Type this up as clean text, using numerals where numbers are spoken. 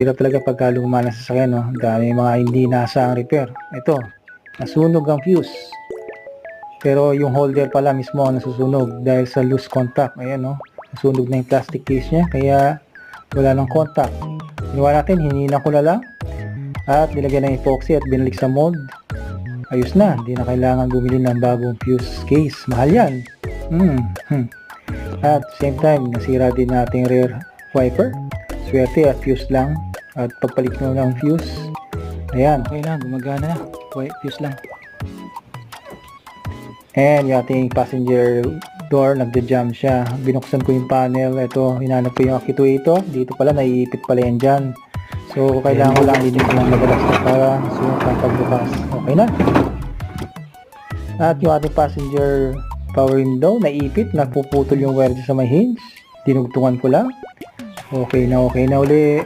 Hirap talaga pagka luma ng sasakyan, no? Dami mga hindi nasaang repair. Ito, nasunog ang fuse. Pero yung holder pala mismo ang nasusunog dahil sa loose contact. Ayan, no? Nasunog na yung plastic case niya, kaya wala ng contact. Ginawa natin, hinihilang ko na lang. At nilagyan ng epoxy at binalik sa mold. Ayos na, hindi na kailangan bumili ng bagong fuse case. Mahal yan. At same time, nasira din nating rear wiper. Swerte at fuse lang. At pagpalit mo ng fuse, ayan, okay na, gumagana na. Fuse lang. And yung ating passenger door, nagja-jam siya. Binuksan ko yung panel. Ito, hinanap ko yung actuator. Dito pala, naiipit pala yan dyan. So, kailangan ko lang din ng madalas para sumunod ang pagbukas. Okay na. At yung ating passenger power window, naiipit, nagpuputol yung wire sa may hinge. Dinugtungan ko lang. Okay na uli.